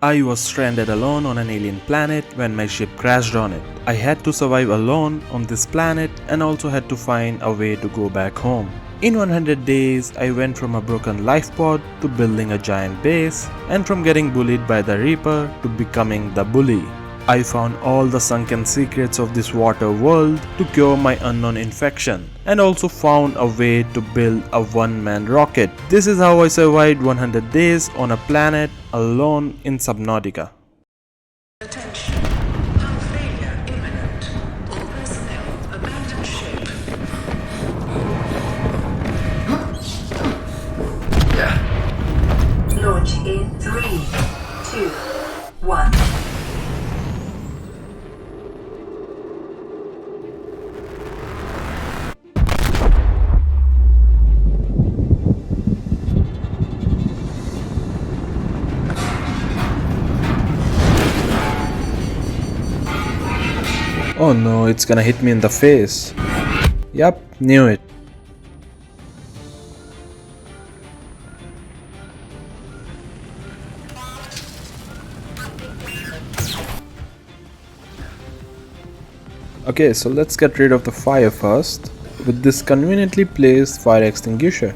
I was stranded alone on an alien planet when my ship crashed on it. I had to survive alone on this planet and also had to find a way to go back home. In 100 days, I went from a broken life pod to building a giant base, and from getting bullied by the Reaper to becoming the bully. I found all the sunken secrets of this water world to cure my unknown infection, and also found a way to build a one-man rocket. This is how I survived 100 days on a planet alone in Subnautica. Attention. Hull failure imminent. All personnel abandon ship. Launch in 3, 2, 1. Oh no, it's gonna hit me in the face. Yup, knew it. Okay, so let's get rid of the fire first with this conveniently placed fire extinguisher.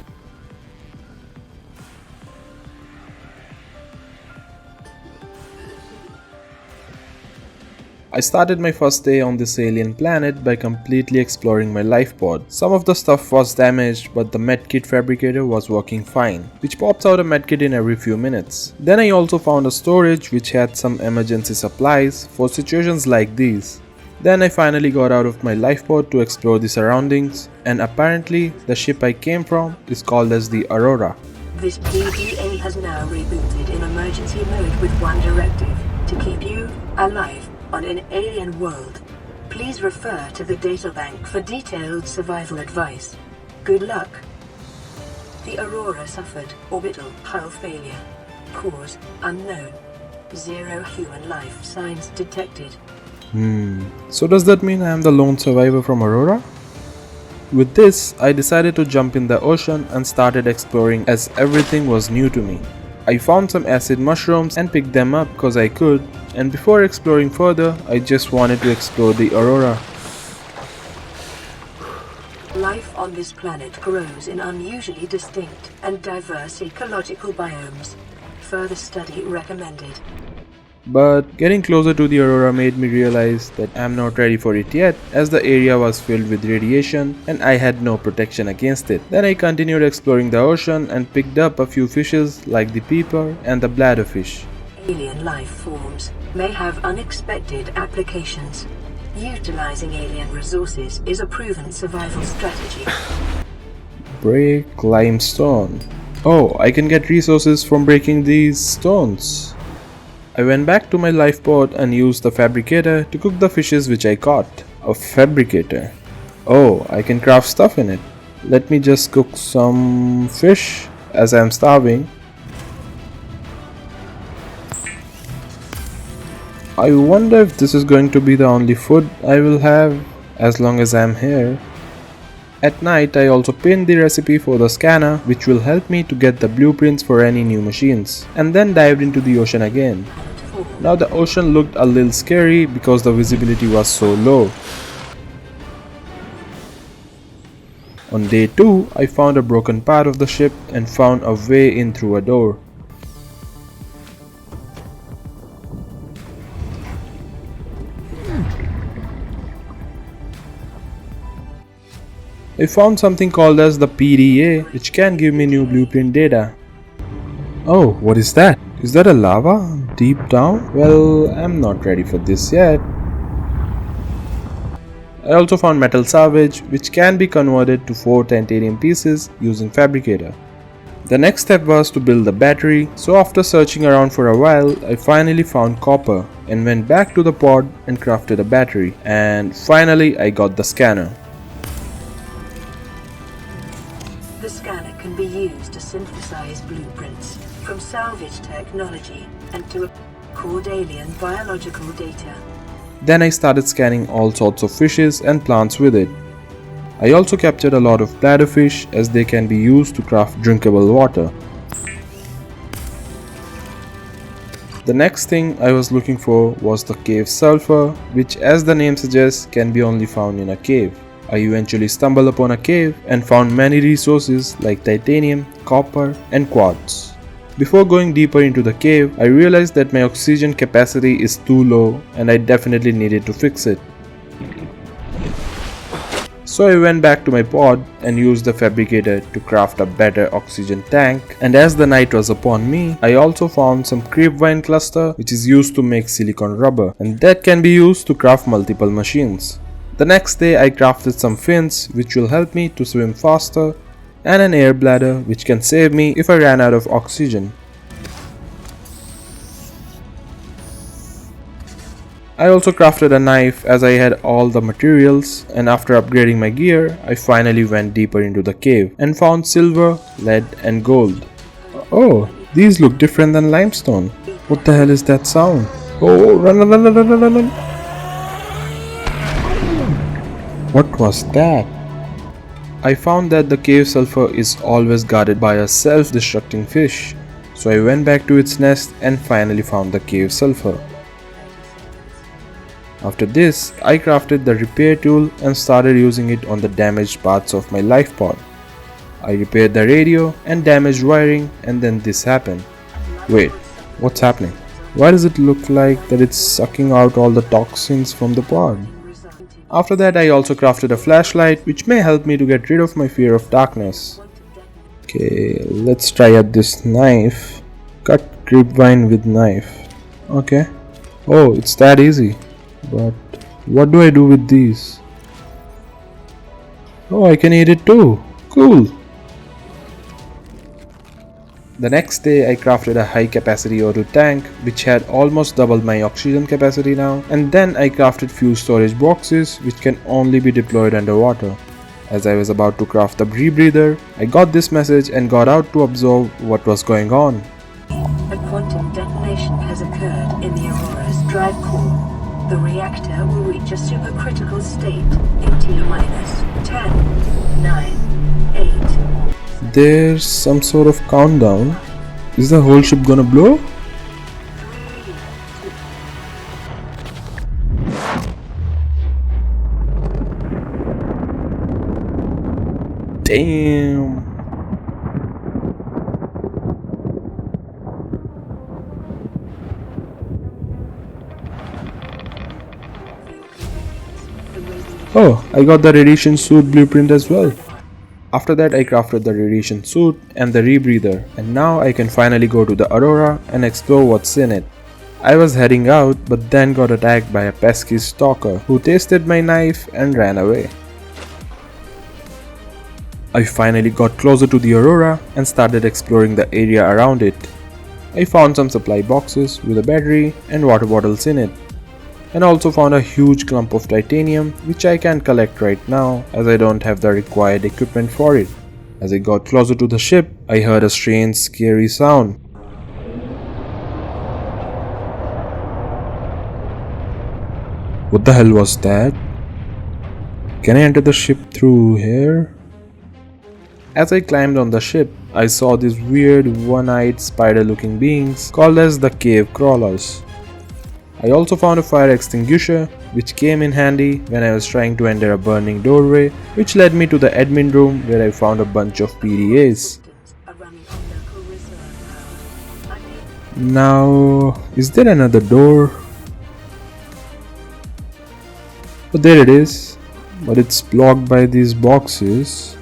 I started my first day on this alien planet by completely exploring my life pod. Some of the stuff was damaged, but the medkit fabricator was working fine, which pops out a medkit in every few minutes. Then I also found a storage which had some emergency supplies for situations like these. Then I finally got out of my life pod to explore the surroundings, and apparently the ship I came from is called as the Aurora. This PDA has now rebooted in emergency mode with one directive: to keep you alive on an alien world. Please refer to the databank for detailed survival advice. Good luck. The Aurora suffered orbital hull failure. Cause unknown. 0 human life signs detected. So does that mean I am the lone survivor from Aurora? With this, I decided to jump in the ocean and started exploring as everything was new to me. I found some acid mushrooms and picked them up because I could, and before exploring further, I just wanted to explore the Aurora. Life on this planet grows in unusually distinct and diverse ecological biomes. Further study recommended. But getting closer to the Aurora made me realize that I'm not ready for it yet, as the area was filled with radiation and I had no protection against it. Then I continued exploring the ocean and picked up a few fishes like the peeper and the bladderfish. Alien life forms may have unexpected applications. Utilizing alien resources is a proven survival strategy. Break limestone. Oh, I can get resources from breaking these stones. I went back to my life pod and used the fabricator to cook the fishes which I caught. A fabricator. Oh, I can craft stuff in it. Let me just cook some fish as I am starving. I wonder if this is going to be the only food I will have as long as I am here. At night, I also pinned the recipe for the scanner, which will help me to get the blueprints for any new machines, and then dived into the ocean again. Now the ocean looked a little scary because the visibility was so low. On day 2, I found a broken part of the ship and found a way in through a door. I found something called as the PDA, which can give me new blueprint data. Oh, what is that? Is that a lava deep down? Well, I'm not ready for this yet. I also found metal salvage, which can be converted to 4 titanium pieces using fabricator. The next step was to build the battery, so after searching around for a while, I finally found copper and went back to the pod and crafted a battery. And finally, I got the scanner. The scanner can be used to synthesize blueprints from salvage technology and to record alien biological data. Then I started scanning all sorts of fishes and plants with it. I also captured a lot of bladderfish as they can be used to craft drinkable water. The next thing I was looking for was the cave sulfur, which as the name suggests can be only found in a cave. I eventually stumbled upon a cave and found many resources like titanium, copper and quartz. Before going deeper into the cave, I realized that my oxygen capacity is too low and I definitely needed to fix it. So I went back to my pod and used the fabricator to craft a better oxygen tank, and as the night was upon me, I also found some creepvine cluster which is used to make silicon rubber, and that can be used to craft multiple machines. The next day I crafted some fins which will help me to swim faster, and an air bladder which can save me if I ran out of oxygen. I also crafted a knife as I had all the materials, and after upgrading my gear, I finally went deeper into the cave and found silver, lead and gold. Oh, these look different than limestone. What the hell is that sound? Oh, run, run, run, run, run, run, run. What was that? I found that the cave sulfur is always guarded by a self-destructing fish, so I went back to its nest and finally found the cave sulfur. After this, I crafted the repair tool and started using it on the damaged parts of my life pod. I repaired the radio and damaged wiring, and then this happened. Wait, what's happening? Why does it look like that it's sucking out all the toxins from the pod? After that, I also crafted a flashlight which may help me to get rid of my fear of darkness. Okay, let's try out this knife. Cut grapevine with knife. Okay. Oh, it's that easy. But what do I do with these? Oh, I can eat it too. Cool. The next day I crafted a high capacity O2 tank which had almost doubled my oxygen capacity now, and then I crafted few storage boxes which can only be deployed underwater. As I was about to craft the rebreather, I got this message and got out to observe what was going on. A quantum detonation has occurred in the Aurora's drive core. The reactor will reach a supercritical state in T-10, 9, 8. There's some sort of countdown. Is the whole ship gonna blow? Damn. Oh, I got the radiation suit blueprint as well. After that I crafted the radiation suit and the rebreather, and now I can finally go to the Aurora and explore what's in it. I was heading out but then got attacked by a pesky stalker who tasted my knife and ran away. I finally got closer to the Aurora and started exploring the area around it. I found some supply boxes with a battery and water bottles in it, and also found a huge clump of titanium which I can't collect right now as I don't have the required equipment for it. As I got closer to the ship, I heard a strange scary sound. What the hell was that? Can I enter the ship through here? As I climbed on the ship, I saw these weird one-eyed spider-looking beings called as the cave crawlers. I also found a fire extinguisher which came in handy when I was trying to enter a burning doorway, which led me to the admin room where I found a bunch of PDAs. Now, is there another door? Oh, there it is, but it's blocked by these boxes.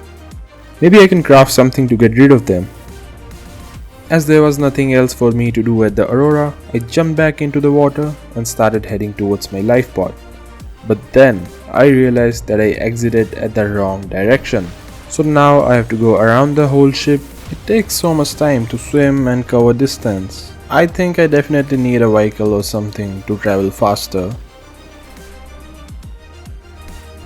Maybe I can craft something to get rid of them. As there was nothing else for me to do at the Aurora, I jumped back into the water and started heading towards my life pod. But then I realized that I exited at the wrong direction. So now I have to go around the whole ship. It takes so much time to swim and cover distance. I think I definitely need a vehicle or something to travel faster.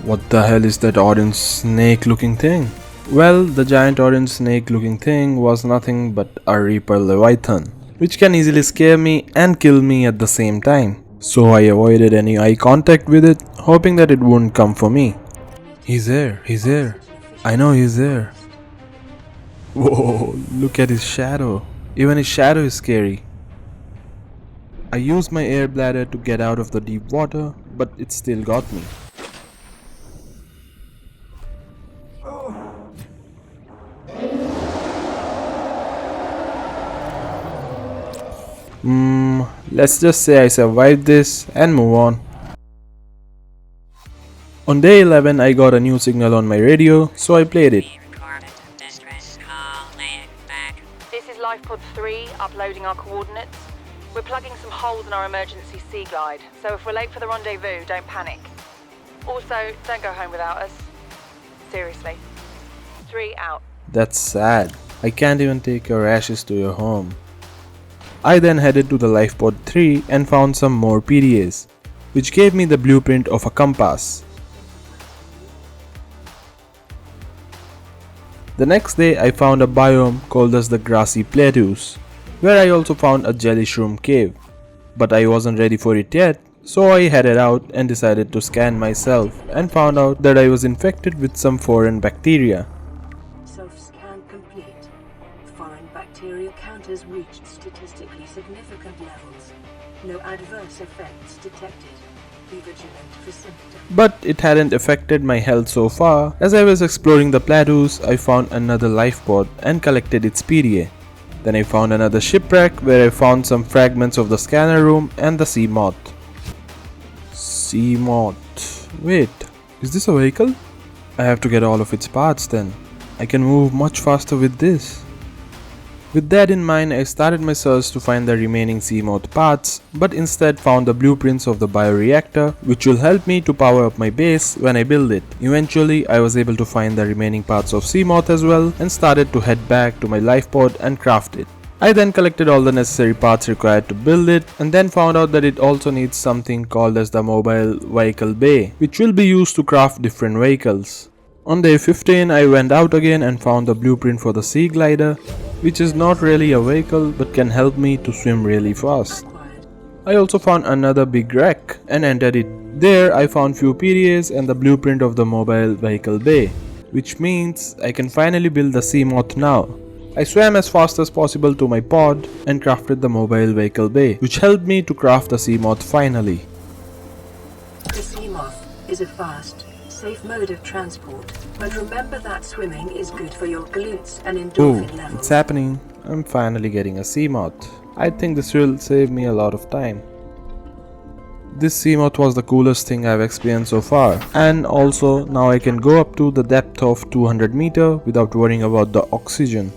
What the hell is that orange snake looking thing? Well, the giant orange snake looking thing was nothing but a Reaper Leviathan, which can easily scare me and kill me at the same time. So I avoided any eye contact with it, hoping that it wouldn't come for me. He's here. I know he's there. Whoa, look at his shadow. Even his shadow is scary. I used my air bladder to get out of the deep water, but it still got me. Let's just say I survived this and move on. On day 11 I got a new signal on my radio, so I played it. This is Lifepod 3, uploading our coordinates. We're plugging some holes in our emergency sea glide, so if we're late for the rendezvous, don't panic. Also, don't go home without us. Seriously. 3 out. That's sad. I can't even take your ashes to your home. I then headed to the Lifepod 3 and found some more PDAs, which gave me the blueprint of a compass. The next day I found a biome called as the grassy plateaus, where I also found a jelly shroom cave. But I wasn't ready for it yet, so I headed out and decided to scan myself and found out that I was infected with some foreign bacteria. Self-scan complete. Foreign bacterial counters reached statistically significant levels. No adverse effects detected. Be vigilant for symptoms. But it hadn't affected my health so far. As I was exploring the plateaus, I found another lifepod and collected its PDA. Then I found another shipwreck where I found some fragments of the scanner room and the sea moth. Sea moth. Wait, is this a vehicle? I have to get all of its parts then. I can move much faster with this. With that in mind, I started my search to find the remaining sea moth parts, but instead found the blueprints of the bioreactor, which will help me to power up my base when I build it. Eventually, I was able to find the remaining parts of sea moth as well and started to head back to my lifepod and craft it. I then collected all the necessary parts required to build it and then found out that it also needs something called as the mobile vehicle bay, which will be used to craft different vehicles. On day 15, I went out again and found the blueprint for the sea glider, which is not really a vehicle but can help me to swim really fast. I also found another big wreck and entered it. There I found few PDAs and the blueprint of the mobile vehicle bay, which means I can finally build the sea moth now. I swam as fast as possible to my pod and crafted the mobile vehicle bay, which helped me to craft the sea moth finally. The sea moth is a fast, safe mode of transport, but remember that swimming is good for your glutes and endorphin levels. It's happening. I'm finally getting a sea moth. I think this will save me a lot of time. This sea moth was the coolest thing I've experienced so far, and also now I can go up to the depth of 200 meters without worrying about the oxygen.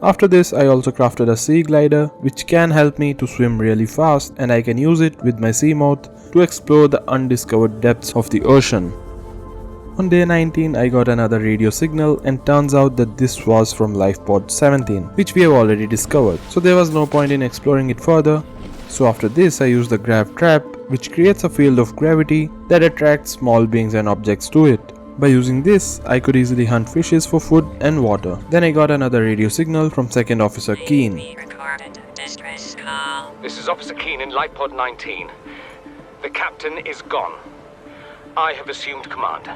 After this, I also crafted a sea glider which can help me to swim really fast, and I can use it with my sea moth to explore the undiscovered depths of the ocean. On day 19, I got another radio signal and turns out that this was from Lifepod 17, which we have already discovered, so there was no point in exploring it further. So after this, I used the grav trap, which creates a field of gravity that attracts small beings and objects to it. By using this, I could easily hunt fishes for food and water. Then I got another radio signal from Second Officer Keen. This is Officer Keen in Lifepod 19. The captain is gone. I have assumed command.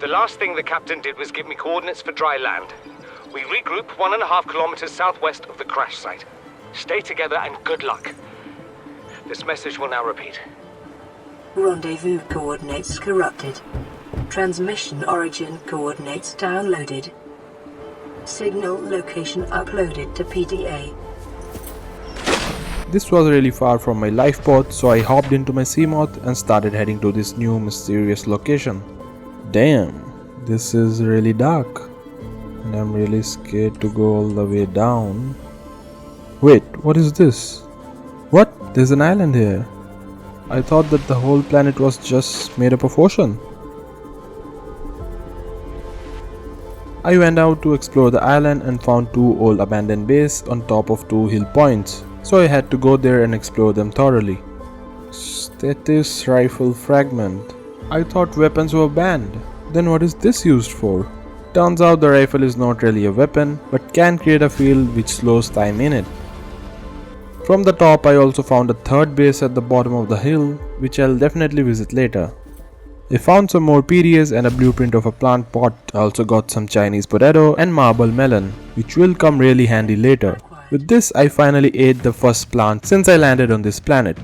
The last thing the captain did was give me coordinates for dry land. We regroup 1.5 kilometers southwest of the crash site. Stay together and good luck. This message will now repeat. Rendezvous coordinates corrupted. Transmission origin coordinates downloaded. Signal location uploaded to PDA. This was really far from my lifepod, so I hopped into my sea moth and started heading to this new mysterious location. Damn, this is really dark, and I'm really scared to go all the way down. Wait, what is this? What? There's an island here. I thought that the whole planet was just made up of ocean. I went out to explore the island and found 2 old abandoned bases on top of 2 hill points, so I had to go there and explore them thoroughly. Status rifle fragment. I thought weapons were banned. Then what is this used for? Turns out the rifle is not really a weapon, but can create a field which slows time in it. From the top I also found a 3rd base at the bottom of the hill, which I'll definitely visit later. I found some more PDAs and a blueprint of a plant pot. I also got some Chinese potato and marble melon, which will come really handy later. With this, I finally ate the first plant since I landed on this planet.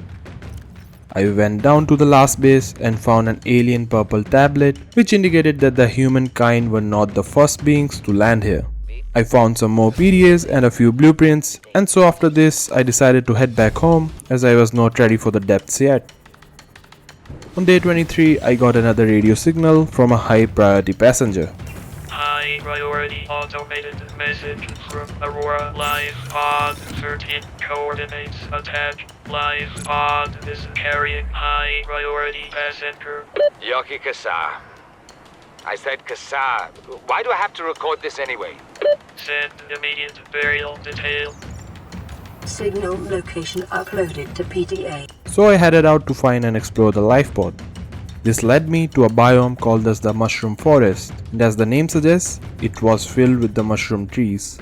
I went down to the last base and found an alien purple tablet, which indicated that the humankind were not the first beings to land here. I found some more PDAs and a few blueprints, and so after this I decided to head back home as I was not ready for the depths yet. On day 23, I got another radio signal from a high priority passenger. High priority automated message from Aurora Live Pod 13 coordinates attached. Live Pod is carrying high priority passenger. Yoki Kasa. I said Kasa. Why do I have to record this anyway? Send immediate burial detail. Signal location uploaded to PDA. So I headed out to find and explore the life pod. This led me to a biome called as the mushroom forest, and as the name suggests, it was filled with the mushroom trees.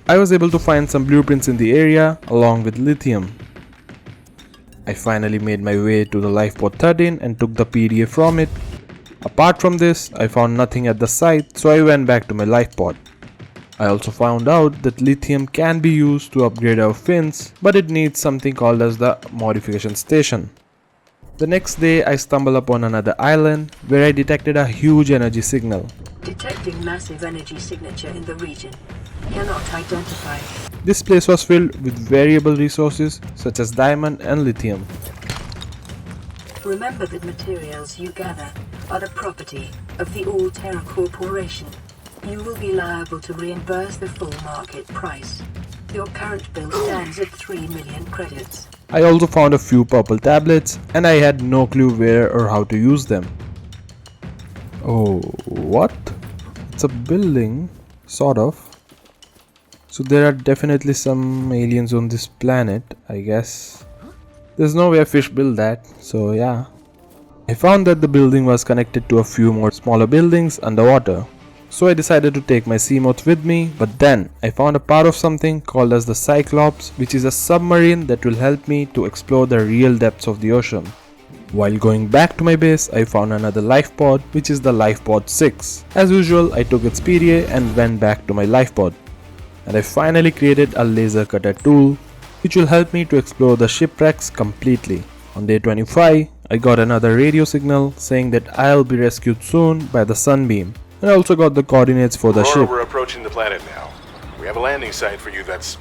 I was able to find some blueprints in the area along with lithium. I finally made my way to the life pod 13 and took the PDA from it. Apart from this, I found nothing at the site, so I went back to my life pod. I also found out that lithium can be used to upgrade our fins, but it needs something called as the modification station. The next day I stumbled upon another island where I detected a huge energy signal. Detecting massive energy signature in the region. Cannot identify. This place was filled with variable resources such as diamond and lithium. Remember that materials you gather are the property of the All Terra Corporation. You will be liable to reimburse the full market price. Your current bill stands at 3 million credits. I also found a few purple tablets and I had no clue where or how to use them. Oh, what? It's a building, sort of. So there are definitely some aliens on this planet, I guess. There's no way a fish built that, so yeah. I found that the building was connected to a few more smaller buildings underwater. So I decided to take my Seamoth with me, but then I found a part of something called as the Cyclops, which is a submarine that will help me to explore the real depths of the ocean. While going back to my base, I found another life pod, which is the life pod 6. As usual, I took its PDA and went back to my life pod. And I finally created a laser cutter tool, which will help me to explore the shipwrecks completely. On day 25, I got another radio signal saying that I'll be rescued soon by the sunbeam. And I also got the coordinates for the ship. We're approaching the planet now. We have a landing site for you that's...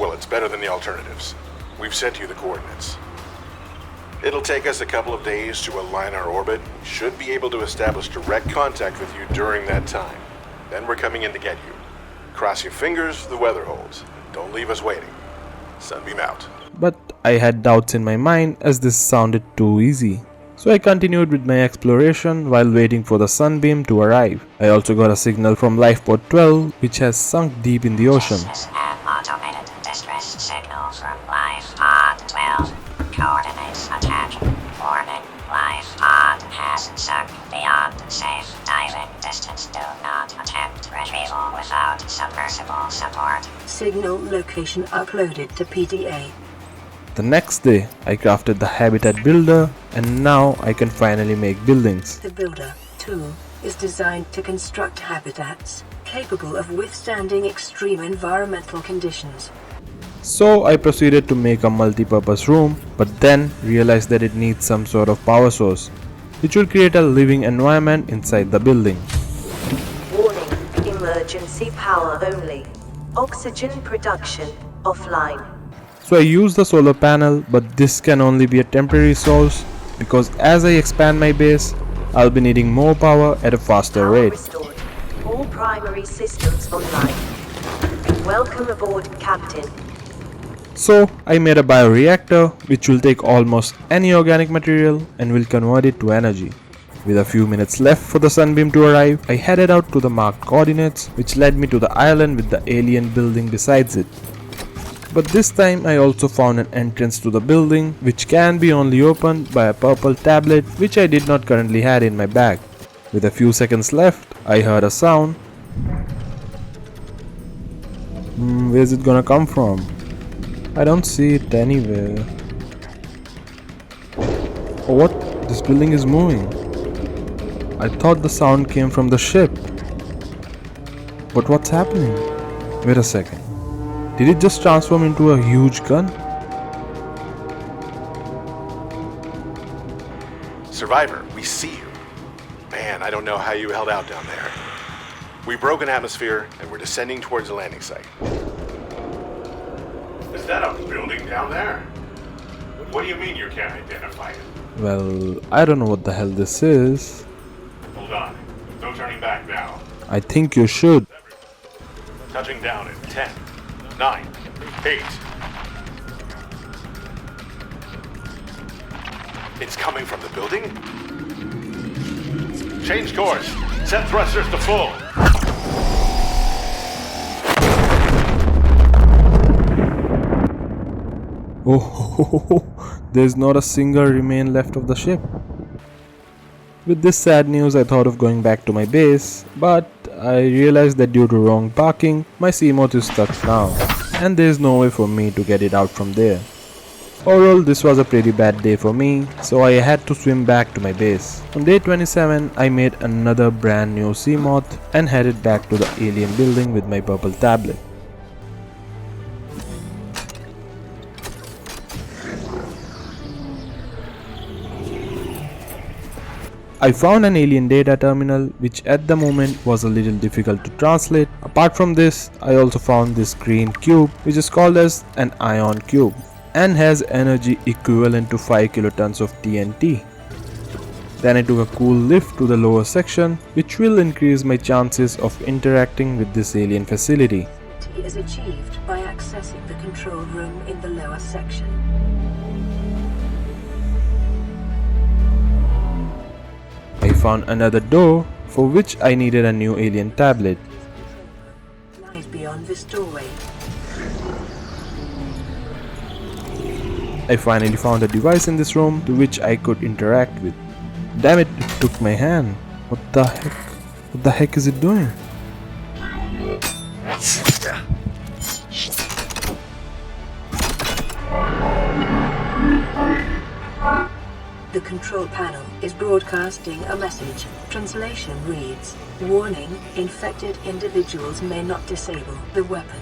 well, it's better than the alternatives. We've sent you the coordinates. It'll take us a couple of days to align our orbit. We should be able to establish direct contact with you during that time. Then we're coming in to get you. Cross your fingers, the weather holds. Don't leave us waiting. Sunbeam out. But I had doubts in my mind as this sounded too easy. So I continued with my exploration while waiting for the sunbeam to arrive. I also got a signal from Lifepod 12, which has sunk deep in the ocean. An automated distress signal from Lifepod 12. Coordinates attached. Warning, Lifepod has sunk beyond safe diving distance. Do not attempt retrieval without submersible support. Signal location uploaded to PDA. The next day, I crafted the Habitat Builder, and now I can finally make buildings. The Builder tool is designed to construct habitats capable of withstanding extreme environmental conditions. So I proceeded to make a multi-purpose room, but then realized that it needs some sort of power source, which will create a living environment inside the building. Warning, emergency power only. Oxygen production offline. So I used the solar panel, but this can only be a temporary source because as I expand my base, I'll be needing more power at a faster Power rate. restored. All primary systems online. Welcome aboard, Captain. So I made a bioreactor which will take almost any organic material and will convert it to energy. With a few minutes left for the sunbeam to arrive, I headed out to the marked coordinates which led me to the island with the alien building besides it. But this time I also found an entrance to the building which can be only opened by a purple tablet which I did not currently have in my bag. With a few seconds left, I heard a sound. Where's it gonna come from? I don't see it anywhere. Oh, what? This building is moving. I thought the sound came from the ship. But what's happening? Wait a second. Did it just transform into a huge gun? Survivor, we see you. Man, I don't know how you held out down there. We broke an atmosphere and we're descending towards the landing site. Is that a building down there? What do you mean you can't identify it? Well, I don't know what the hell this is. Hold on. No turning back now. I think you should. Touching down in 10, 9, 8. It's coming from the building? Change course. Set thrusters to full. Oh, there's not a single remain left of the ship. With this sad news, I thought of going back to my base, but I realized that due to wrong parking, my Seamoth is stuck now, and there's no way for me to get it out from there. Overall, this was a pretty bad day for me, so I had to swim back to my base. On day 27, I made another brand new Seamoth and headed back to the alien building with my purple tablet. I found an alien data terminal which at the moment was a little difficult to translate. Apart from this, I also found this green cube which is called as an ion cube and has energy equivalent to 5 kilotons of TNT. Then I took a cool lift to the lower section which will increase my chances of interacting with this alien facility. It is achieved by accessing the control room in the lower section. I found another door for which I needed a new alien tablet. Lies beyond this doorway. I finally found a device in this room to which I could interact with. Damn it, it took my hand. What the heck? What the heck is it doing? The control panel is broadcasting a message. Translation reads, "Warning, infected individuals may not disable the weapon.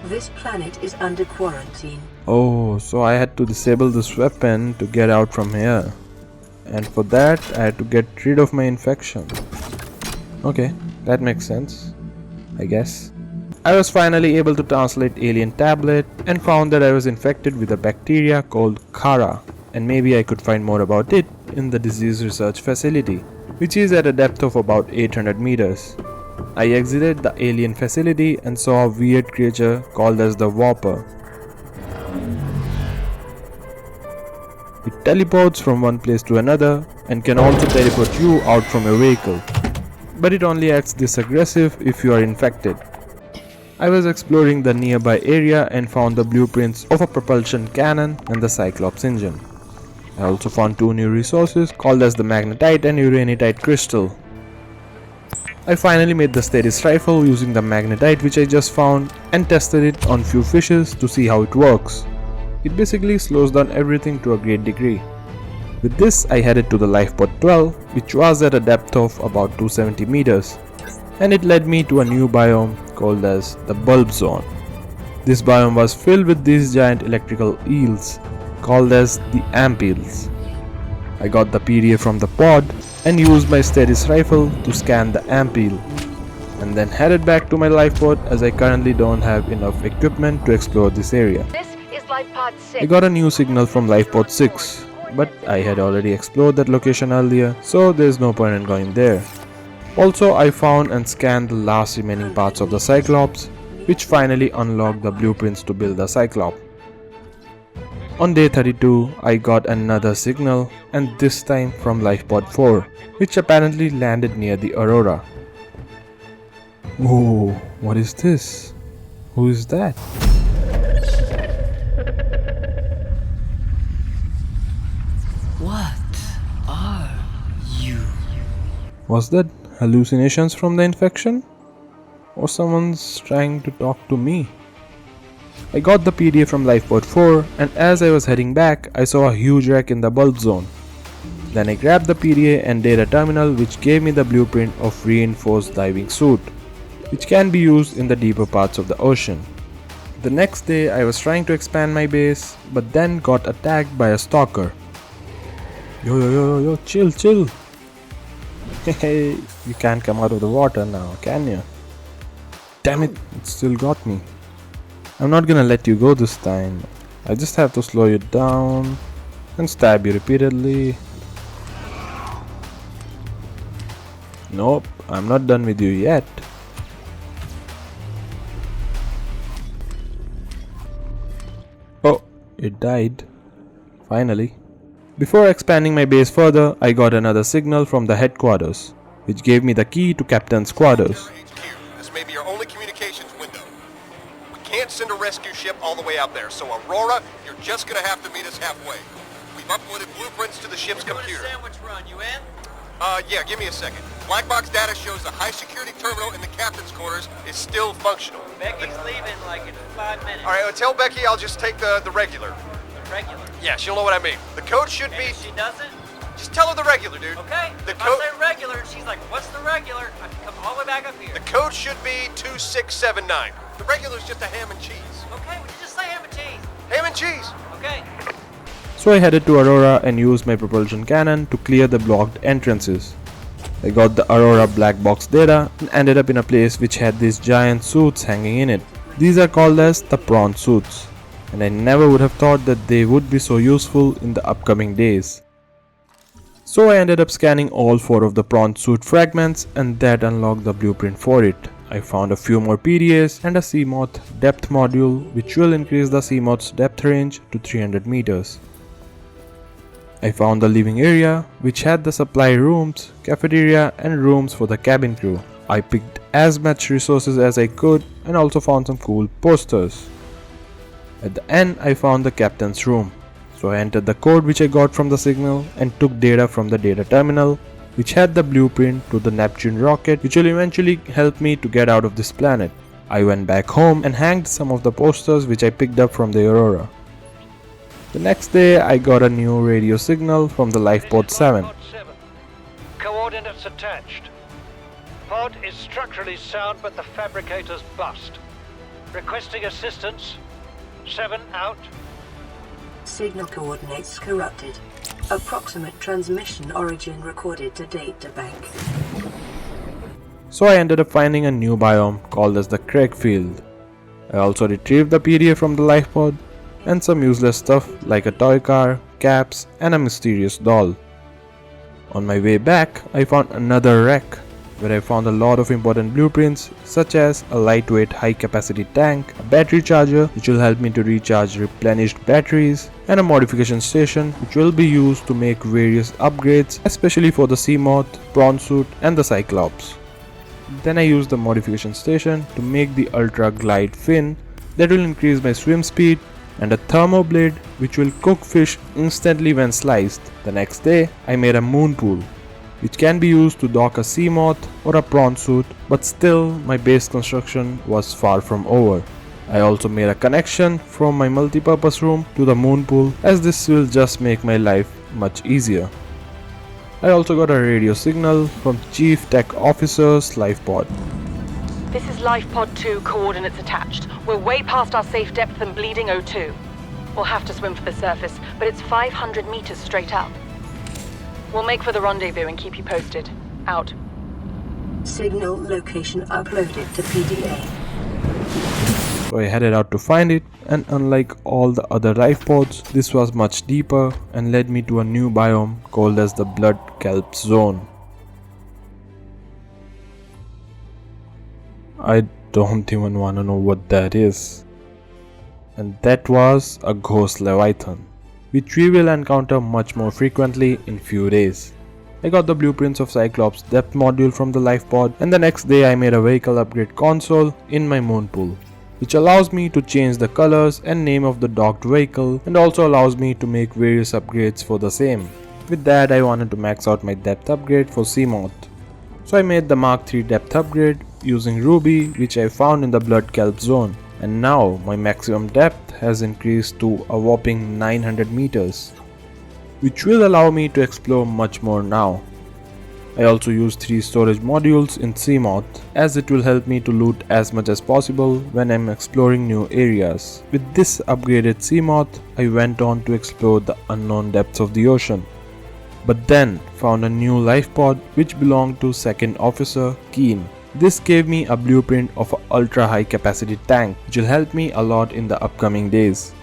This planet is under quarantine." Oh, so I had to disable this weapon to get out from here. And for that, I had to get rid of my infection. Okay, that makes sense, I guess. I was finally able to translate alien tablet and found that I was infected with a bacteria called Kara. And maybe I could find more about it in the disease research facility, which is at a depth of about 800 meters. I exited the alien facility and saw a weird creature called as the Whopper. It teleports from one place to another and can also teleport you out from your vehicle. But it only acts this aggressive if you are infected. I was exploring the nearby area and found the blueprints of a propulsion cannon and the Cyclops engine. I also found two new resources called as the magnetite and uranitite crystal. I finally made the Steadis rifle using the magnetite which I just found and tested it on few fishes to see how it works. It basically slows down everything to a great degree. With this, I headed to the lifepod 12 which was at a depth of about 270 meters and it led me to a new biome called as the bulb zone. This biome was filled with these giant electrical eels called as the amp eels. I got the PDF from the pod and used my Steadis rifle to scan the amp eel and then headed back to my lifepod as I currently don't have enough equipment to explore this area. This is Lifepod 6. I got a new signal from lifepod 6, but I had already explored that location earlier, so there's no point in going there. Also, I found and scanned the last remaining parts of the Cyclops, which finally unlocked the blueprints to build the Cyclops. On day 32, I got another signal, and this time from Lifepod 4, which apparently landed near the Aurora. Oh, what is this? Who is that? What are you? Was that hallucinations from the infection? Or someone's trying to talk to me? I got the PDF from Lifepod 4 and as I was heading back, I saw a huge wreck in the bulb zone. Then I grabbed the PDA and data terminal, which gave me the blueprint of reinforced diving suit, which can be used in the deeper parts of the ocean. The next day I was trying to expand my base, but then got attacked by a stalker. Yo, chill. Hey, you can't come out of the water now, can you? Damn it still got me. I'm not gonna let you go this time. I just have to slow you down and stab you repeatedly. Nope, I'm not done with you yet. Oh, it died. Finally. Before expanding my base further, I got another signal from the headquarters, which gave me the key to Captain's quarters. This may be your only communications window. We can't send a rescue ship all the way out there, so Aurora, you're just gonna have to meet us halfway. We've uploaded blueprints to the ship's computer. Sandwich run, you in? Yeah, give me a second. Black box data shows the high security terminal in the captain's quarters is still functional. Becky's leaving like in 5 minutes. Alright, tell Becky I'll just take the regular. The regular. Yeah, she'll know what I mean. The code should And be... if she doesn't, Just tell her the regular, dude. okay. The If code... I say regular and she's like, what's the regular? I can come all the way back up here. The code should be 2679. The regular's just a ham and cheese. Okay, would you just say ham and cheese? Ham and cheese! Okay. So I headed to Aurora and used my propulsion cannon to clear the blocked entrances. I got the Aurora black box data and ended up in a place which had these giant suits hanging in it. These are called as the prawn suits, and I never would have thought that they would be so useful in the upcoming days. So I ended up scanning all 4 of the prawn suit fragments, and that unlocked the blueprint for it. I found a few more PDAs and a Seamoth depth module, which will increase the Seamoth's depth range to 300 meters. I found the living area, which had the supply rooms, cafeteria and rooms for the cabin crew. I picked as much resources as I could and also found some cool posters. At the end I found the captain's room. So I entered the code which I got from the signal and took data from the data terminal, which had the blueprint to the Neptune rocket, which will eventually help me to get out of this planet. I went back home and hanged some of the posters which I picked up from the Aurora. The next day I got a new radio signal from the Lifepod 7. Pod 7. Coordinates attached. Pod is structurally sound but the fabricators bust. Requesting assistance. 7 out. Signal coordinates corrupted. Approximate transmission origin recorded to data bank. So I ended up finding a new biome called as the Craig Field. I also retrieved the PDA from the Lifepod and some useless stuff like a toy car, caps and a mysterious doll. On my way back, I found another wreck where I found a lot of important blueprints such as a lightweight high capacity tank, a battery charger which will help me to recharge replenished batteries, and a modification station which will be used to make various upgrades, especially for the Seamoth, prawn suit and the Cyclops. Then I used the modification station to make the ultra glide fin that will increase my swim speed, and a thermo blade which will cook fish instantly when sliced. The next day I made a moon pool which can be used to dock a Seamoth or a prawn suit, but still my base construction was far from over. I also made a connection from my multipurpose room to the moon pool, as this will just make my life much easier. I also got a radio signal from Chief Tech Officer's Lifepod. This is Lifepod 2, coordinates attached. We're way past our safe depth and bleeding O2. We'll have to swim for the surface, but it's 500 meters straight up. We'll make for the rendezvous and keep you posted. Out. Signal location uploaded to PDA. So I headed out to find it, and unlike all the other Lifepods, this was much deeper and led me to a new biome called as the Blood Kelp Zone. I don't even want to know what that is. And that was a ghost leviathan, which we will encounter much more frequently in few days. I got the blueprints of Cyclops depth module from the Lifepod, and the next day I made a vehicle upgrade console in my moon pool, which allows me to change the colors and name of the docked vehicle, and also allows me to make various upgrades for the same. With that I wanted to max out my depth upgrade for Seamoth. So I made the Mark III depth upgrade using Ruby, which I found in the Blood Kelp Zone, and now my maximum depth has increased to a whopping 900 meters. which will allow me to explore much more now. I also use 3 storage modules in Seamoth as it will help me to loot as much as possible when I'm exploring new areas. With this upgraded Seamoth, I went on to explore the unknown depths of the ocean. But then found a new life pod which belonged to Second Officer Keen. This gave me a blueprint of an ultra high capacity tank which will help me a lot in the upcoming days.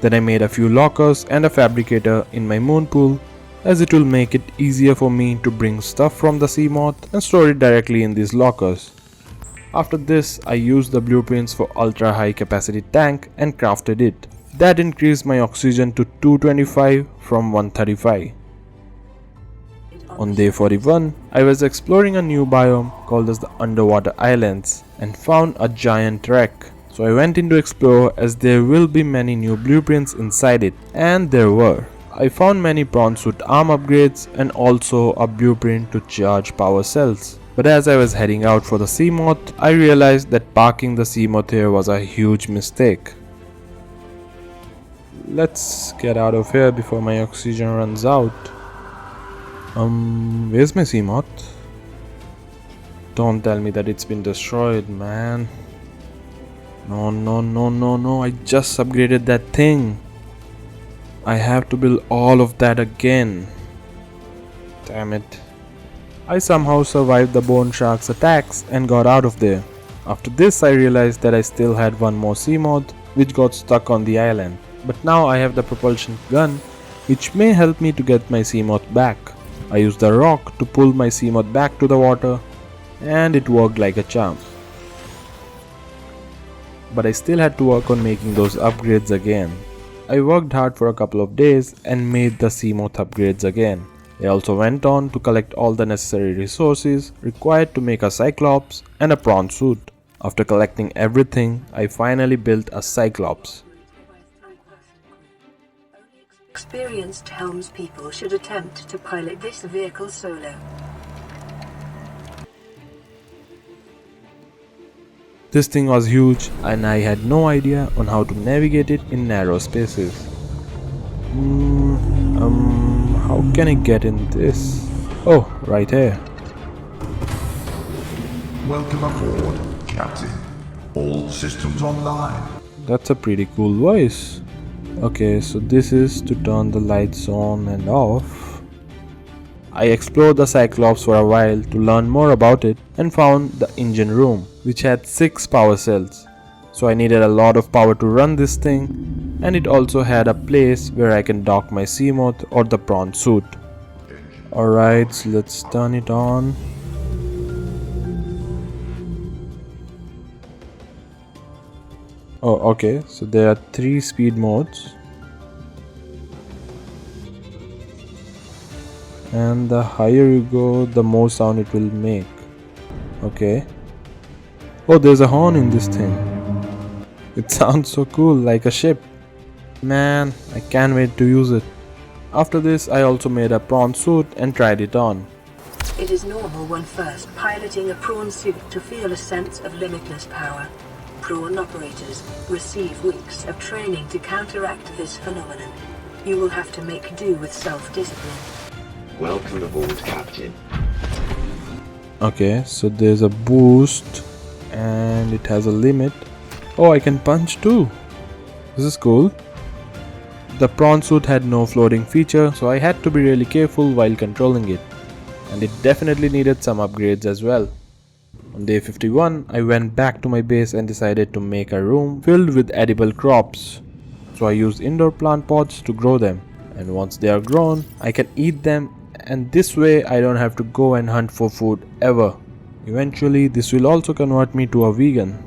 Then I made a few lockers and a fabricator in my moon pool as it will make it easier for me to bring stuff from the Seamoth and store it directly in these lockers. After this, I used the blueprints for ultra high capacity tank and crafted it. That increased my oxygen to 225 from 135. On day 41, I was exploring a new biome called as the Underwater Islands and found a giant wreck. So I went in to explore as there will be many new blueprints inside it, and there were. I found many prawn suit arm upgrades and also a blueprint to charge power cells. But as I was heading out for the Seamoth, I realized that parking the Seamoth here was a huge mistake. Let's get out of here before my oxygen runs out. Where's my Seamoth? Don't tell me that it's been destroyed, man. No, I just upgraded that thing. I have to build all of that again. Damn it. I somehow survived the bone shark's attacks and got out of there. After this I realized that I still had one more Seamoth which got stuck on the island. But now I have the propulsion gun which may help me to get my Seamoth back. I used the rock to pull my Seamoth back to the water and it worked like a charm. But I still had to work on making those upgrades again. I worked hard for a couple of days and made the Seamoth upgrades again. I also went on to collect all the necessary resources required to make a Cyclops and a prawn suit. After collecting everything, I finally built a Cyclops. Experienced helmspeople should attempt to pilot this vehicle solo. This thing was huge and I had no idea on how to navigate it in narrow spaces. How can I get in this? Oh, right here. Welcome aboard, Captain. All systems online. That's a pretty cool voice. Okay, so this is to turn the lights on and off. I explored the Cyclops for a while to learn more about it and found the engine room, which had 6 power cells. So I needed a lot of power to run this thing, and it also had a place where I can dock my Seamoth or the prawn suit. Alright, so let's turn it on. Oh, okay, so there are 3 speed modes. And the higher you go, the more sound it will make. Okay. Oh, there's a horn in this thing. It sounds so cool, like a ship. Man, I can't wait to use it. After this, I also made a prawn suit and tried it on. It is normal when first piloting a prawn suit to feel a sense of limitless power. Prawn operators receive weeks of training to counteract this phenomenon. You will have to make do with self-discipline. Welcome aboard, Captain. Okay, so there's a boost and it has a limit. Oh, I can punch too. This is cool. The prawn suit had no floating feature, so I had to be really careful while controlling it. And it definitely needed some upgrades as well. On day 51, I went back to my base and decided to make a room filled with edible crops. So I used indoor plant pots to grow them. And once they are grown, I can eat them, and this way I don't have to go and hunt for food ever. Eventually, this will also convert me to a vegan.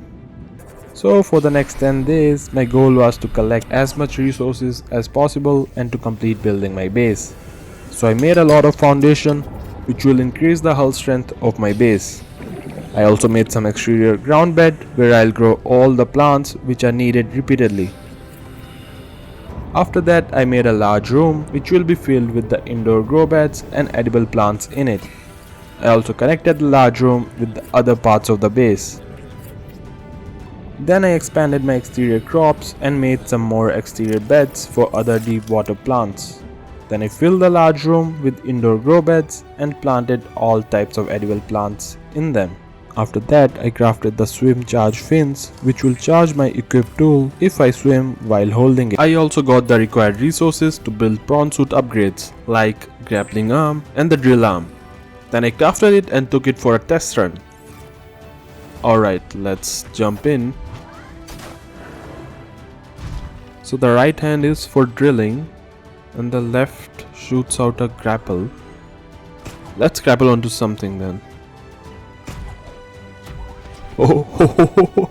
So for the next 10 days, my goal was to collect as much resources as possible and to complete building my base. So I made a lot of foundation, which will increase the hull strength of my base. I also made some exterior ground bed where I'll grow all the plants which are needed repeatedly. After that, I made a large room which will be filled with the indoor grow beds and edible plants in it. I also connected the large room with the other parts of the base. Then I expanded my exterior crops and made some more exterior beds for other deep water plants. Then I filled the large room with indoor grow beds and planted all types of edible plants in them. After that, I crafted the swim charge fins, which will charge my equip tool if I swim while holding it. I also got the required resources to build prawn suit upgrades like grappling arm and the drill arm. Then I crafted it and took it for a test run. Alright, let's jump in. So the right hand is for drilling and the left shoots out a grapple. Let's grapple onto something then. Oh,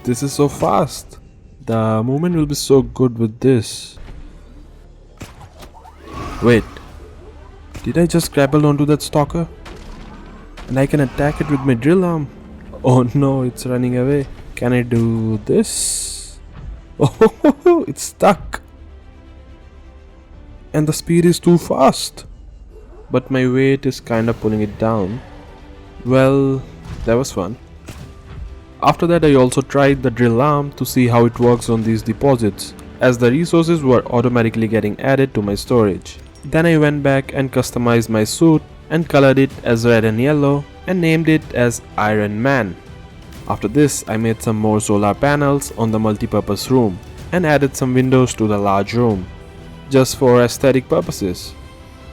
this is so fast. The movement will be so good with this. Wait, did I just grapple onto that stalker? And I can attack it with my drill arm. Oh no, it's running away. Can I do this? Oh, it's stuck. And the speed is too fast. But my weight is kinda pulling it down. Well, that was fun. After that, I also tried the drill arm to see how it works on these deposits, as the resources were automatically getting added to my storage. Then I went back and customized my suit and colored it as red and yellow and named it as Iron Man. After this, I made some more solar panels on the multipurpose room and added some windows to the large room, just for aesthetic purposes.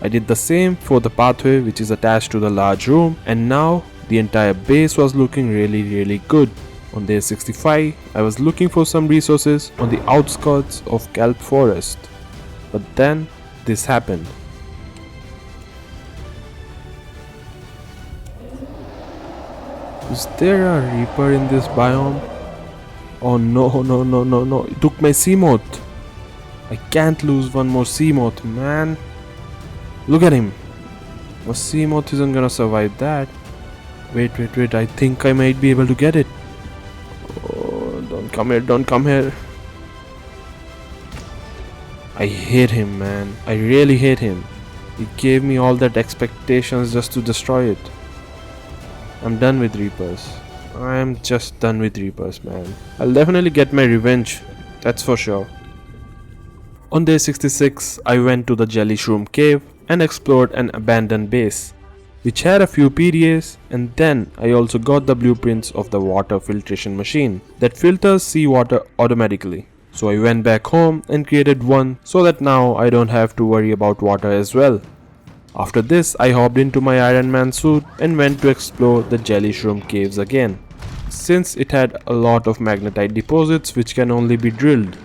I did the same for the pathway which is attached to the large room, and now the entire base was looking really good. On day 65, I was looking for some resources on the outskirts of kelp forest. But then this happened. Is there a reaper in this biome? Oh no, it took my sea moth. I can't lose one more sea moth, man. Look at him. My sea moth isn't gonna survive that. Wait, I think I might be able to get it. Oh, don't come here. I hate him, man. I really hate him. He gave me all that expectations just to destroy it. I'm done with Reapers. I'm just done with Reapers, man. I'll definitely get my revenge. That's for sure. On day 66, I went to the Jelly Shroom Cave and explored an abandoned base, which had a few PDAs, and then I also got the blueprints of the water filtration machine that filters seawater automatically. So I went back home and created one so that now I don't have to worry about water as well. After this, I hopped into my Iron Man suit and went to explore the Jelly Shroom caves again, since it had a lot of magnetite deposits which can only be drilled.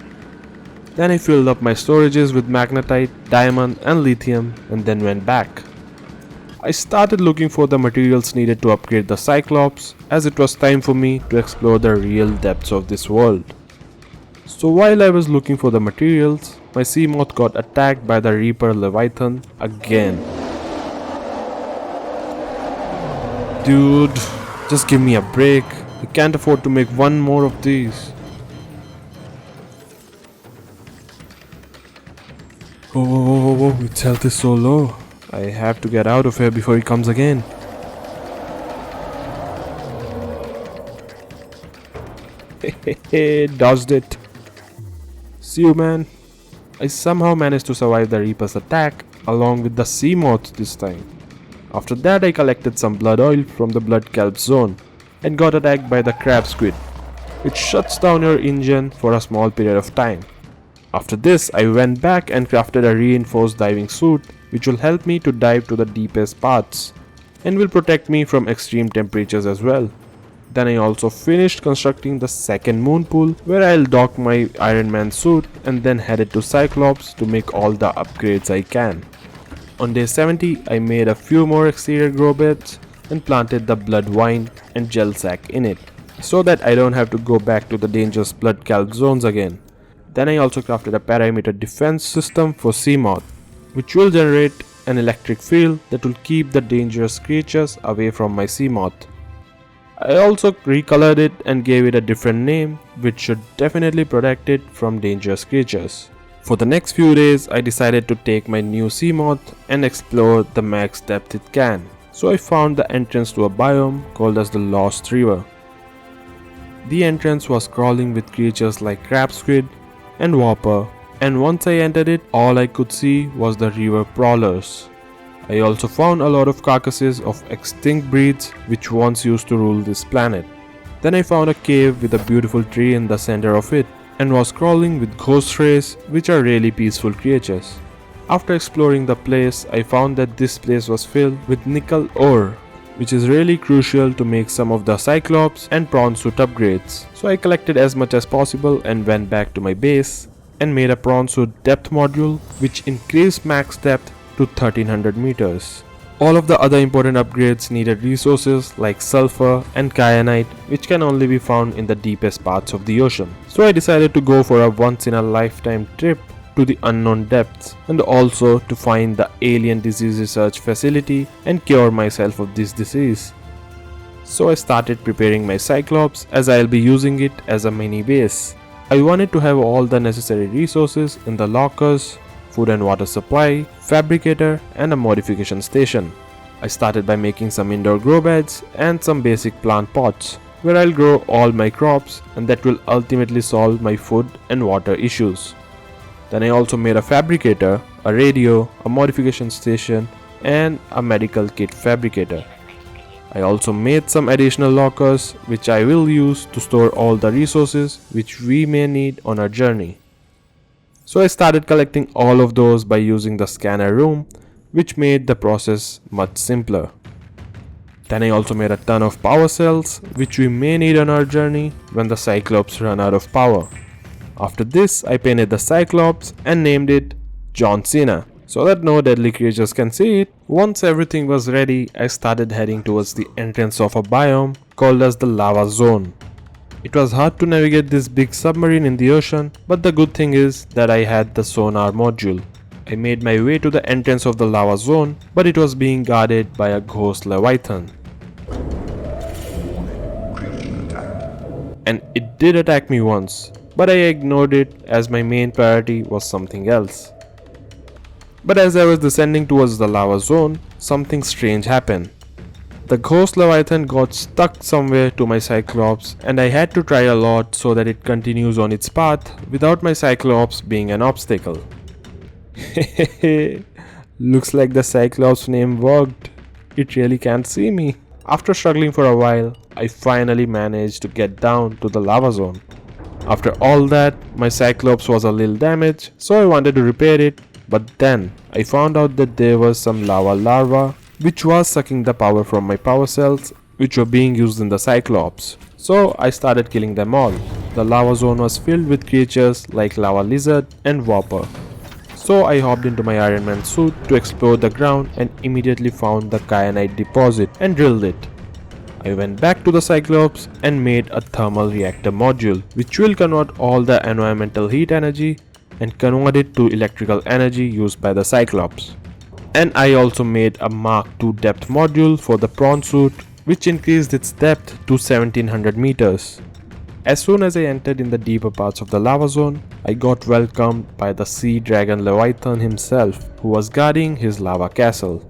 Then I filled up my storages with magnetite, diamond and lithium and then went back. I started looking for the materials needed to upgrade the Cyclops, as it was time for me to explore the real depths of this world. So while I was looking for the materials, my sea moth got attacked by the Reaper Leviathan again. Dude, just give me a break. I can't afford to make one more of these. Oh, its health is so low. I have to get out of here before he comes again. Hehehe, dodged it. See you, man. I somehow managed to survive the Reaper's attack along with the sea moth this time. After that, I collected some blood oil from the blood kelp zone and got attacked by the crab squid, which shuts down your engine for a small period of time. After this, I went back and crafted a reinforced diving suit which will help me to dive to the deepest parts and will protect me from extreme temperatures as well. Then I also finished constructing the second moon pool where I'll dock my Iron Man suit and then headed to Cyclops to make all the upgrades I can. On day 70, I made a few more exterior grow beds and planted the blood wine and gel sac in it, so that I don't have to go back to the dangerous blood kelp zones again. Then I also crafted a perimeter defense system for Seamoth, which will generate an electric field that will keep the dangerous creatures away from my Seamoth. I also recolored it and gave it a different name, which should definitely protect it from dangerous creatures. For the next few days, I decided to take my new Seamoth and explore the max depth it can. So I found the entrance to a biome called as the Lost River. The entrance was crawling with creatures like crab squid and whopper and once I entered it, all I could see was the river prowlers. I also found a lot of carcasses of extinct breeds which once used to rule this planet. Then I found a cave with a beautiful tree in the center of it and was crawling with ghost rays, which are really peaceful creatures. After exploring the place, I found that this place was filled with nickel ore, which is really crucial to make some of the Cyclops and prawn suit upgrades. So I collected as much as possible and went back to my base and made a prawn suit depth module which increased max depth to 1300 meters. All of the other important upgrades needed resources like sulfur and kyanite, which can only be found in the deepest parts of the ocean. So I decided to go for a once in a lifetime trip to the unknown depths and also to find the alien disease research facility and cure myself of this disease. So I started preparing my Cyclops as I'll be using it as a mini base. I wanted to have all the necessary resources in the lockers, food and water supply, fabricator and a modification station. I started by making some indoor grow beds and some basic plant pots where I'll grow all my crops, and that will ultimately solve my food and water issues. Then I also made a fabricator, a radio, a modification station and a medical kit fabricator. I also made some additional lockers which I will use to store all the resources which we may need on our journey. So I started collecting all of those by using the scanner room, which made the process much simpler. Then I also made a ton of power cells which we may need on our journey when the Cyclops run out of power. After this, I painted the Cyclops and named it John Cena so that no deadly creatures can see it. Once everything was ready, I started heading towards the entrance of a biome called as the lava zone. It was hard to navigate this big submarine in the ocean, but the good thing is that I had the sonar module. I made my way to the entrance of the lava zone, but it was being guarded by a ghost leviathan. And it did attack me once, but I ignored it as my main priority was something else. But as I was descending towards the lava zone, something strange happened. The ghost leviathan got stuck somewhere to my Cyclops, and I had to try a lot so that it continues on its path without my Cyclops being an obstacle. Looks like the Cyclops name worked. It really can't see me. After struggling for a while, I finally managed to get down to the lava zone. After all that, my Cyclops was a little damaged, so I wanted to repair it, but then I found out that there was some lava larva which was sucking the power from my power cells which were being used in the Cyclops. So I started killing them all. The lava zone was filled with creatures like lava lizard and whopper. So I hopped into my Iron Man suit to explore the ground and immediately found the kyanite deposit and drilled it. I went back to the Cyclops and made a thermal reactor module which will convert all the environmental heat energy and convert it to electrical energy used by the Cyclops. And I also made a Mark II depth module for the prawn suit which increased its depth to 1700 meters. As soon as I entered in the deeper parts of the lava zone, I got welcomed by the sea dragon leviathan himself who was guarding his lava castle.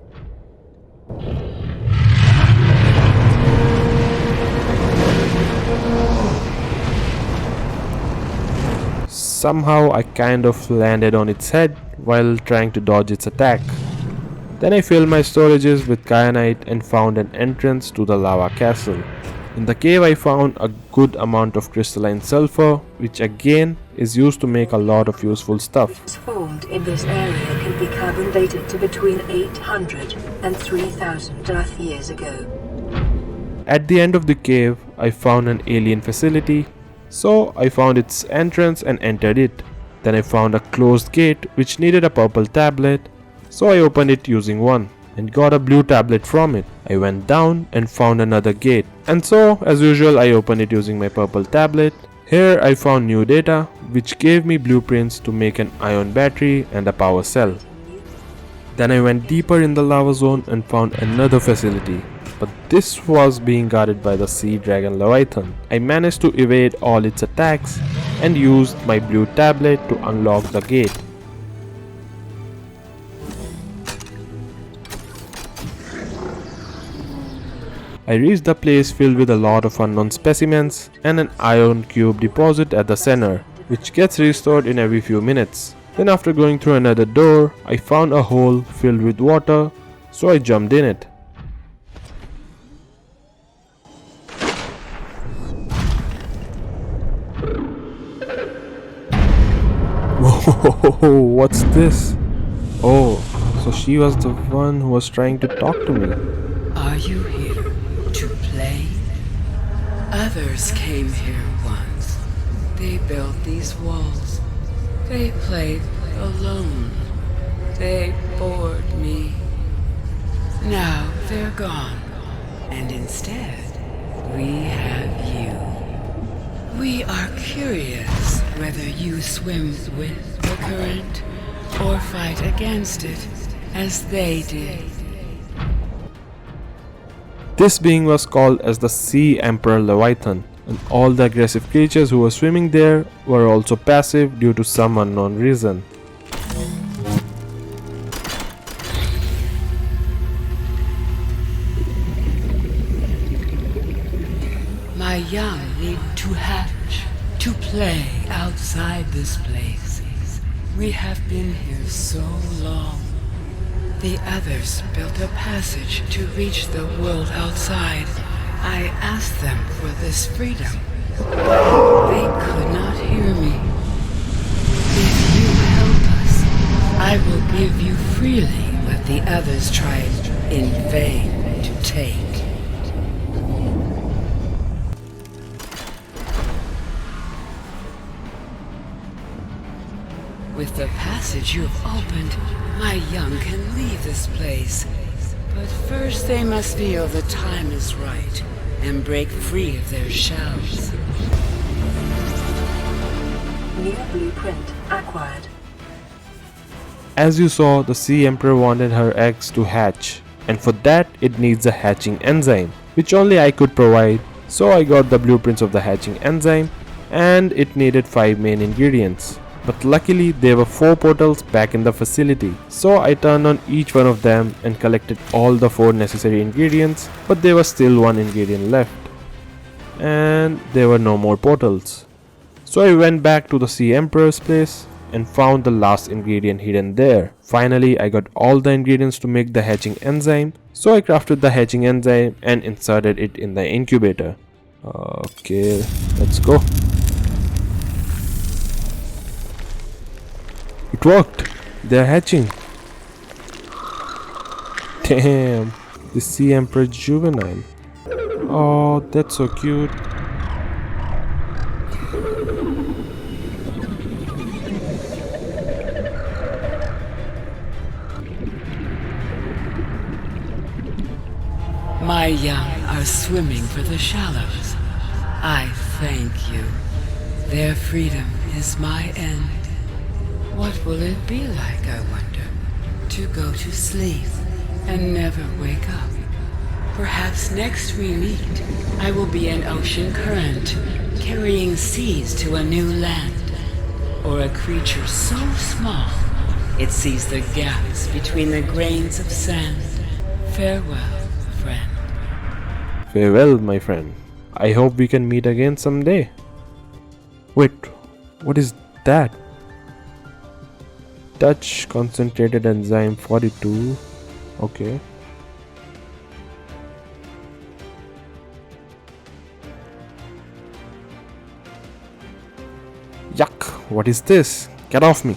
Somehow I kind of landed on its head while trying to dodge its attack. Then I filled my storages with kyanite and found an entrance to the lava castle. In the cave I found a good amount of crystalline sulfur, which again is used to make a lot of useful stuff. Formed in this area can be carbon dated to between 800 and 3000 Earth years ago. At the end of the cave, I found an alien facility, so I found its entrance and entered it. Then I found a closed gate which needed a purple tablet, so I opened it using one and got a blue tablet from it. I went down and found another gate, and so as usual I opened it using my purple tablet. Here I found new data which gave me blueprints to make an ion battery and a power cell. Then I went deeper in the lava zone and found another facility, but this was being guarded by the sea dragon leviathan. I managed to evade all its attacks and used my blue tablet to unlock the gate. I reached the place filled with a lot of unknown specimens and an iron cube deposit at the center, which gets restored in every few minutes. Then after going through another door, I found a hole filled with water, so I jumped in it. Whoa, what's this? Oh, so she was the one who was trying to talk to me. Are you here to play? Others came here once. They built these walls. They played alone. They bored me. Now they're gone. And instead, we have you. We are curious whether you swim with the current or fight against it, as they did. This being was called as the Sea Emperor Leviathan, and all the aggressive creatures who were swimming there were also passive due to some unknown reason. My young need to hatch, to play outside this place. We have been here so long. The others built a passage to reach the world outside. I asked them for this freedom. They could not hear me. If you help us, I will give you freely what the others tried in vain to take. With the passage you have opened, my young can leave this place. But first they must feel the time is right and break free of their shells. New blueprint acquired. As you saw, the Sea Emperor wanted her eggs to hatch, and for that it needs a hatching enzyme, which only I could provide. So I got the blueprints of the hatching enzyme, and it needed 5 main ingredients. But luckily there were 4 portals back in the facility, so I turned on each one of them and collected all the 4 necessary ingredients, but there was still 1 ingredient left, and there were no more portals. So I went back to the Sea Emperor's place and found the last ingredient hidden there. Finally I got all the ingredients to make the hatching enzyme, so I crafted the hatching enzyme and inserted it in the incubator. Okay, let's go. It worked! They're hatching! Damn! The Sea Emperor juvenile. Oh, that's so cute. My young are swimming for the shallows. I thank you. Their freedom is my end. What will it be like, I wonder, to go to sleep and never wake up? Perhaps next we meet, I will be an ocean current, carrying seas to a new land. Or a creature so small, it sees the gaps between the grains of sand. Farewell, friend. Farewell, my friend. I hope we can meet again someday. Wait, what is that? Touch concentrated enzyme 42. Okay. Yuck, what is this? Get off me.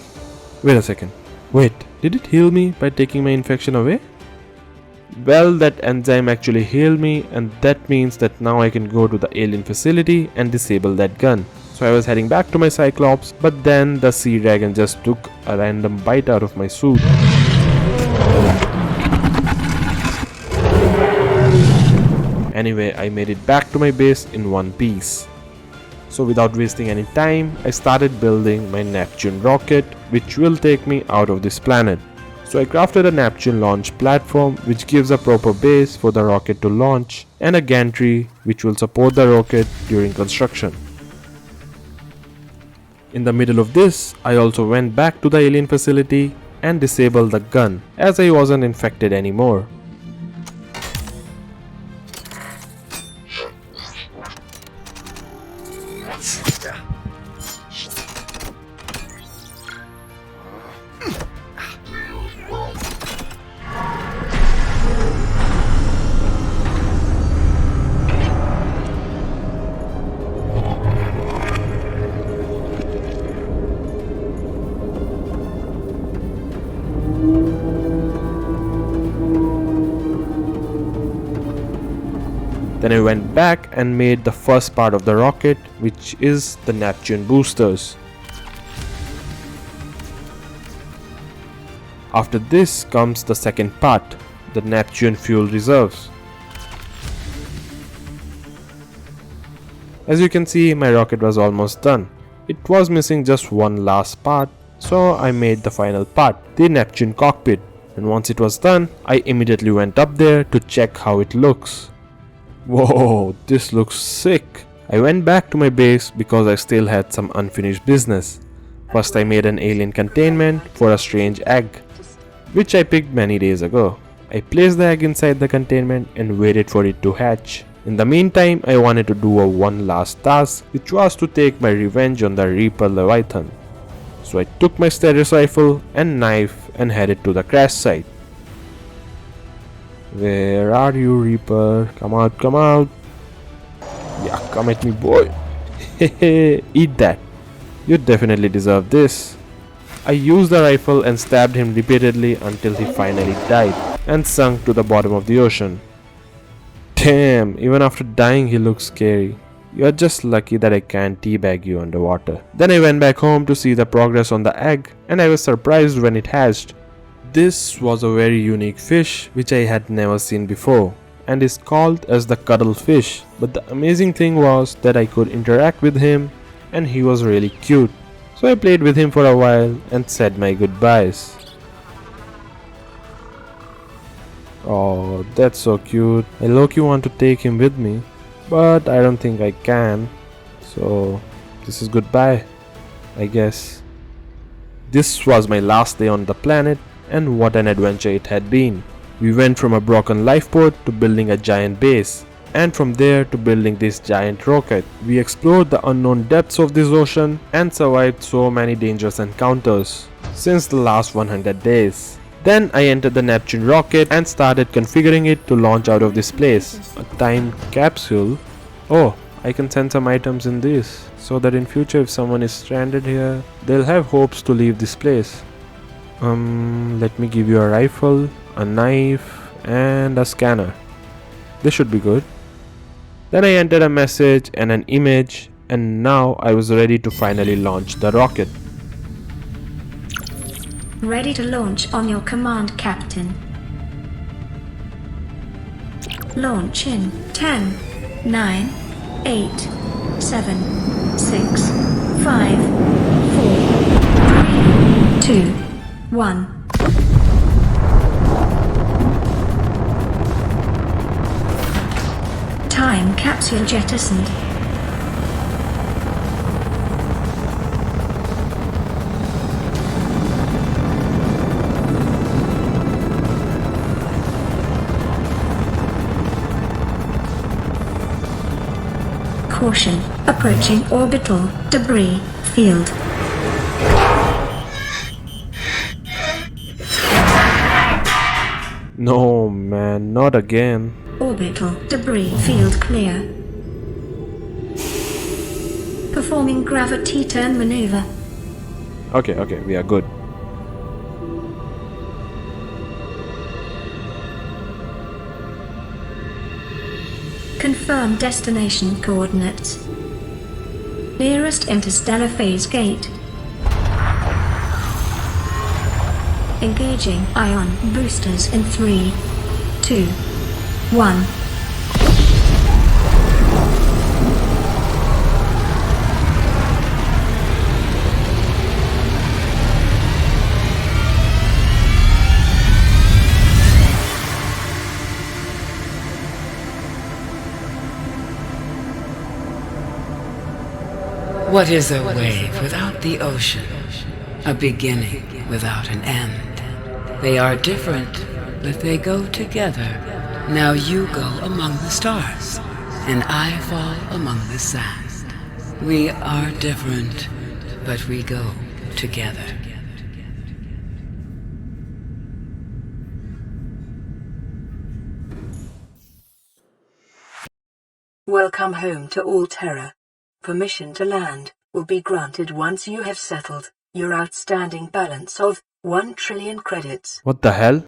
Wait a second. Wait, did it heal me by taking my infection away? Well, that enzyme actually healed me, and that means that now I can go to the alien facility and disable that gun. So I was heading back to my Cyclops, but then the sea dragon just took a random bite out of my suit. Anyway, I made it back to my base in one piece. So without wasting any time, I started building my Neptune rocket, which will take me out of this planet. So I crafted a Neptune launch platform which gives a proper base for the rocket to launch, and a gantry which will support the rocket during construction. In the middle of this, I also went back to the alien facility and disabled the gun, as I wasn't infected anymore. Then I went back and made the first part of the rocket, which is the Neptune boosters. After this comes the second part, the Neptune fuel reserves. As you can see, my rocket was almost done. It was missing just one last part, so I made the final part, the Neptune cockpit. And once it was done, I immediately went up there to check how it looks. Whoa, this looks sick. I went back to my base because I still had some unfinished business. First I made an alien containment for a strange egg, which I picked many days ago. I placed the egg inside the containment and waited for it to hatch. In the meantime, I wanted to do one last task, which was to take my revenge on the Reaper Leviathan. So I took my status rifle and knife and headed to the crash site. Where are you, Reaper? Come out, come out. Yeah, come at me, boy. Eat that. You definitely deserve this. I used the rifle and stabbed him repeatedly until he finally died and sunk to the bottom of the ocean. Damn, even after dying he looks scary. You're just lucky that I can't teabag you underwater. Then I went back home to see the progress on the egg, and I was surprised when it hatched. This was a very unique fish which I had never seen before, and is called as the cuttlefish. But the amazing thing was that I could interact with him and he was really cute. So I played with him for a while and said my goodbyes. Oh, that's so cute. I low-key want to take him with me, but I don't think I can. So this is goodbye, I guess. This was my last day on the planet, and what an adventure it had been. We went from a broken lifeboat to building a giant base, and from there to building this giant rocket. We explored the unknown depths of this ocean and survived so many dangerous encounters since the last 100 days. Then I entered the Neptune rocket and started configuring it to launch out of this place. A time capsule? Oh, I can send some items in this, so that in future if someone is stranded here, they'll have hopes to leave this place. Let me give you a rifle, a knife, and a scanner. This should be good. Then I entered a message and an image, and now I was ready to finally launch the rocket. Ready to launch on your command, Captain. Launch in 10, 9, 8, 7, 6, 5, 4, 3, 2, 1. Time capsule jettisoned. Caution, approaching orbital debris field. No man, not again. Orbital debris field clear. Performing gravity turn maneuver. Okay, we are good. Confirm destination coordinates. Nearest interstellar phase gate. Engaging ion boosters in 3, 2, 1. What is a wave without the ocean? A beginning without an end. They are different, but they go together. Now you go among the stars, and I fall among the sand. We are different, but we go together. Welcome home to all Terra. Permission to land will be granted once you have settled your outstanding balance of 1 trillion credits. What the hell?